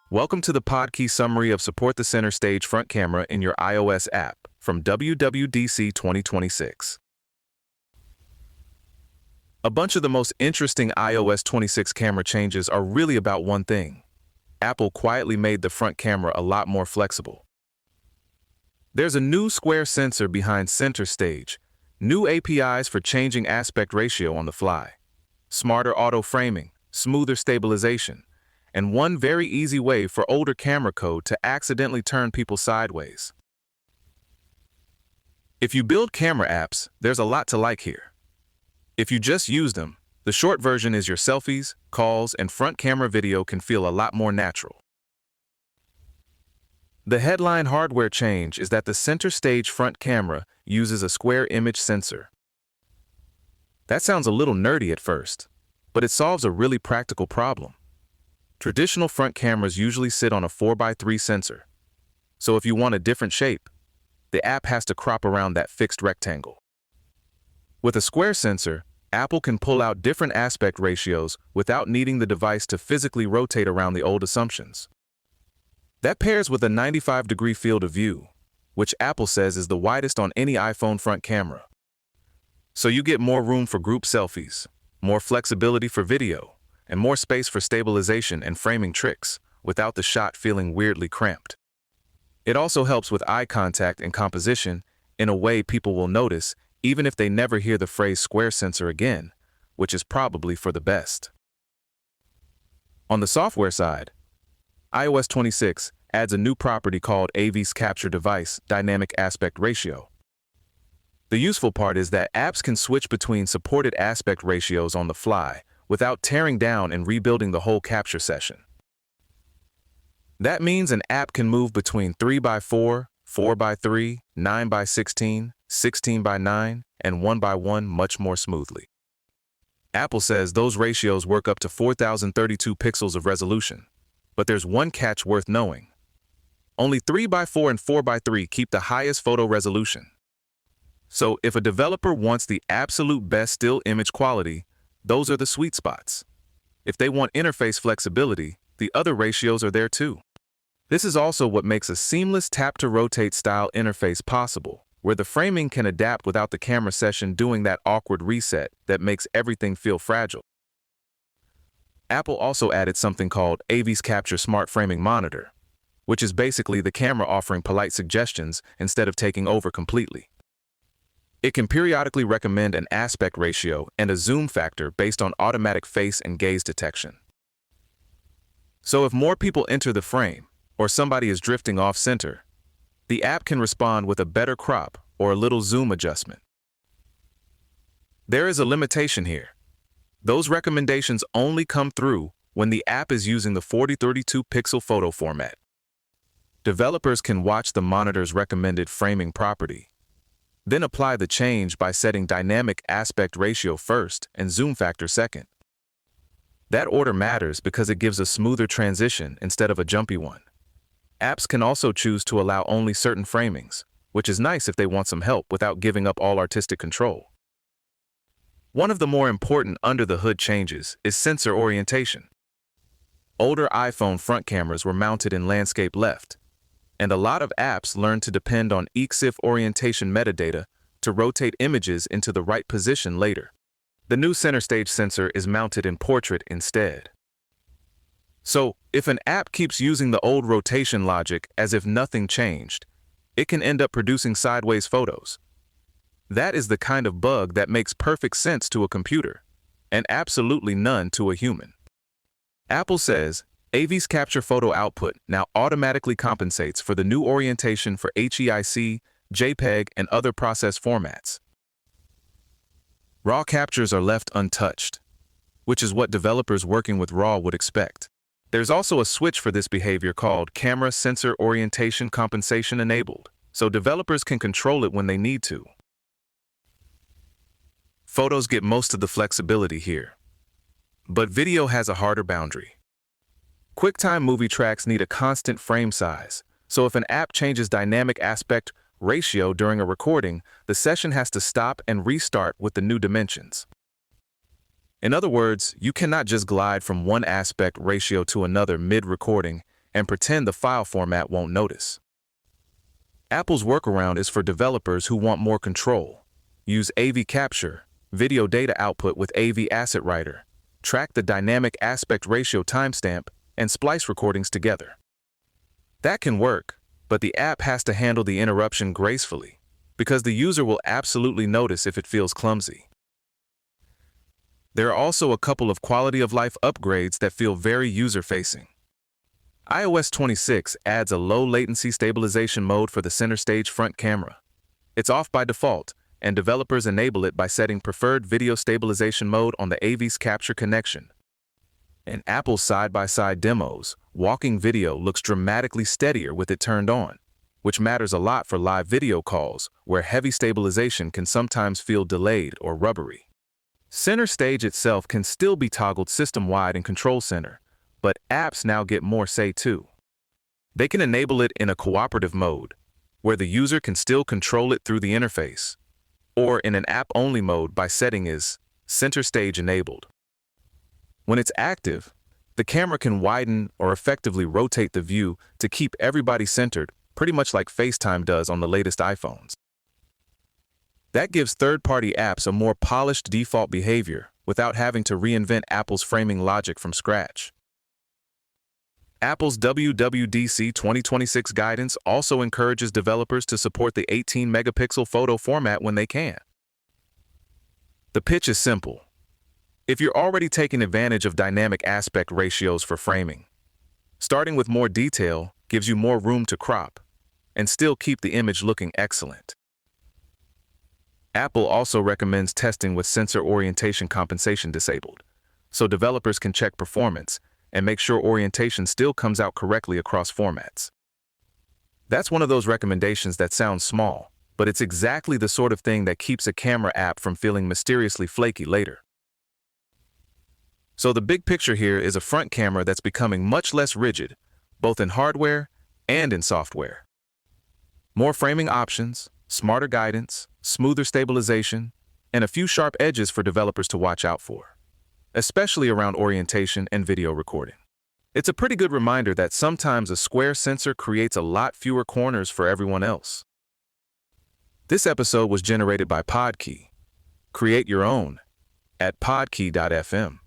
Welcome to the Podkey summary of Support the Center Stage Front Camera in your iOS app from WWDC 2026. A bunch of the most interesting iOS 26 camera changes are really about one thing. Apple quietly made the front camera a lot more flexible. There's a new square sensor behind center stage, new APIs for changing aspect ratio on the fly, smarter auto framing, smoother stabilization, and one very easy way for older camera code to accidentally turn people sideways. If you build camera apps, there's a lot to like here. If you just use them, the short version is your selfies, calls, and front camera video can feel a lot more natural. The headline hardware change is that the center stage front camera uses a square image sensor. That sounds a little nerdy at first, but it solves a really practical problem. Traditional front cameras usually sit on a 4x3 sensor, so if you want a different shape, the app has to crop around that fixed rectangle. With a square sensor, Apple can pull out different aspect ratios without needing the device to physically rotate around the old assumptions. That pairs with a 95-degree field of view, which Apple says is the widest on any iPhone front camera. So you get more room for group selfies, more flexibility for video, and more space for stabilization and framing tricks without the shot feeling weirdly cramped. It also helps with eye contact and composition in a way people will notice even if they never hear the phrase square sensor again, which is probably for the best. On the software side, iOS 26 adds a new property called AV's Capture Device Dynamic Aspect Ratio. The useful part is that apps can switch between supported aspect ratios on the fly without tearing down and rebuilding the whole capture session. That means an app can move between 3x4, 4x3, 9x16, 16x9, and 1x1 much more smoothly. Apple says those ratios work up to 4032 pixels of resolution, but there's one catch worth knowing. Only 3x4 and 4x3 keep the highest photo resolution. So if a developer wants the absolute best still image quality, those are the sweet spots. If they want interface flexibility, the other ratios are there too. This is also what makes a seamless tap-to-rotate style interface possible, where the framing can adapt without the camera session doing that awkward reset that makes everything feel fragile. Apple also added something called AV's Capture Smart Framing Monitor, which is basically the camera offering polite suggestions instead of taking over completely. It can periodically recommend an aspect ratio and a zoom factor based on automatic face and gaze detection. So if more people enter the frame, or somebody is drifting off center, the app can respond with a better crop or a little zoom adjustment. There is a limitation here. Those recommendations only come through when the app is using the 4032 pixel photo format. Developers can watch the monitor's recommended framing property, then apply the change by setting dynamic aspect ratio first and zoom factor second. That order matters because it gives a smoother transition instead of a jumpy one. Apps can also choose to allow only certain framings, which is nice if they want some help without giving up all artistic control. One of the more important under-the-hood changes is sensor orientation. Older iPhone front cameras were mounted in landscape left, and a lot of apps learned to depend on EXIF orientation metadata to rotate images into the right position later. The new center stage sensor is mounted in portrait instead. So, if an app keeps using the old rotation logic as if nothing changed, it can end up producing sideways photos. That is the kind of bug that makes perfect sense to a computer, and absolutely none to a human. Apple says AV's Capture Photo output now automatically compensates for the new orientation for HEIC, JPEG, and other process formats. RAW captures are left untouched, which is what developers working with RAW would expect. There's also a switch for this behavior called Camera Sensor Orientation Compensation Enabled, so developers can control it when they need to. Photos get most of the flexibility here, but video has a harder boundary. QuickTime movie tracks need a constant frame size, so if an app changes dynamic aspect ratio during a recording, the session has to stop and restart with the new dimensions. In other words, you cannot just glide from one aspect ratio to another mid-recording and pretend the file format won't notice. Apple's workaround is for developers who want more control. Use AV Capture, video data output with AV Asset Writer, track the dynamic aspect ratio timestamp, and splice recordings together. That can work, but the app has to handle the interruption gracefully, because the user will absolutely notice if it feels clumsy. There are also a couple of quality-of-life upgrades that feel very user-facing. iOS 26 adds a low-latency stabilization mode for the center stage front camera. It's off by default, and developers enable it by setting preferred video stabilization mode on the AV's capture connection. In Apple's side-by-side demos, walking video looks dramatically steadier with it turned on, which matters a lot for live video calls, where heavy stabilization can sometimes feel delayed or rubbery. Center stage itself can still be toggled system-wide in Control Center, but apps now get more say too. They can enable it in a cooperative mode, where the user can still control it through the interface, or in an app-only mode by setting is Center Stage Enabled. When it's active, the camera can widen or effectively rotate the view to keep everybody centered, pretty much like FaceTime does on the latest iPhones. That gives third-party apps a more polished default behavior without having to reinvent Apple's framing logic from scratch. Apple's WWDC 2026 guidance also encourages developers to support the 18-megapixel photo format when they can. The pitch is simple. If you're already taking advantage of dynamic aspect ratios for framing, starting with more detail gives you more room to crop and still keep the image looking excellent. Apple also recommends testing with sensor orientation compensation disabled, so developers can check performance and make sure orientation still comes out correctly across formats. That's one of those recommendations that sounds small, but it's exactly the sort of thing that keeps a camera app from feeling mysteriously flaky later. So the big picture here is a front camera that's becoming much less rigid, both in hardware and in software. More framing options, smarter guidance, smoother stabilization, and a few sharp edges for developers to watch out for, especially around orientation and video recording. It's a pretty good reminder that sometimes a square sensor creates a lot fewer corners for everyone else. This episode was generated by Podkey. Create your own at podkey.fm.